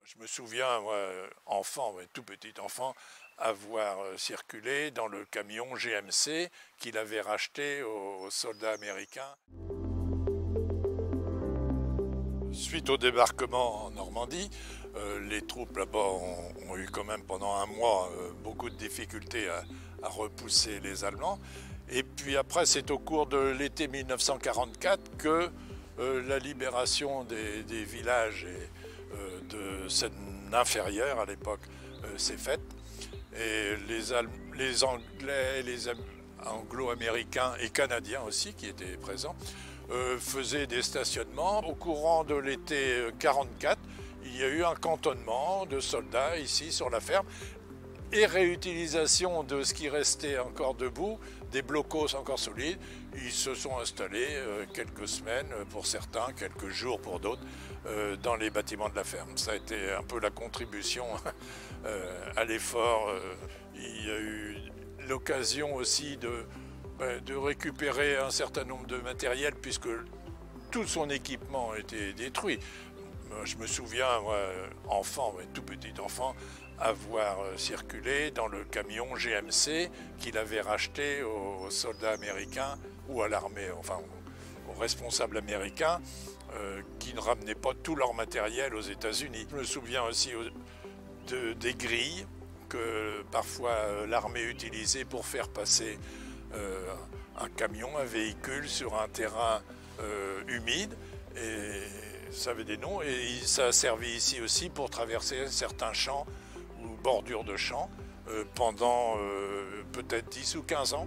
Je me souviens, moi, enfant, ouais, tout petit enfant, avoir circulé dans le camion GMC qu'il avait racheté aux soldats américains. Suite au débarquement en Normandie, les troupes là-bas ont eu quand même pendant un mois beaucoup de difficultés à repousser les Allemands. Et puis après, c'est au cours de l'été 1944 que la libération des villages de Seine-Inférieure à l'époque s'est faite. Et les Anglais, les Anglo-Américains et Canadiens aussi qui étaient présents faisaient des stationnements. Au courant de l'été 44, il y a eu un cantonnement de soldats ici sur la ferme et réutilisation de ce qui restait encore debout, des blocos encore solides. Ils se sont installés quelques semaines pour certains, quelques jours pour d'autres, dans les bâtiments de la ferme. Ça a été un peu la contribution à l'effort. Il y a eu l'occasion aussi de récupérer un certain nombre de matériel puisque tout son équipement a été détruit. Je me souviens, moi, enfant, tout petit enfant, avoir circulé dans le camion GMC qu'il avait racheté aux soldats américains ou à l'armée, enfin aux responsables américains qui ne ramenaient pas tout leur matériel aux États-Unis. Je me souviens aussi des grilles que parfois l'armée utilisait pour faire passer un camion, un véhicule sur un terrain humide. Et ça avait des noms et ça a servi ici aussi pour traverser certains champs ou bordures de champs pendant peut-être 10 ou 15 ans.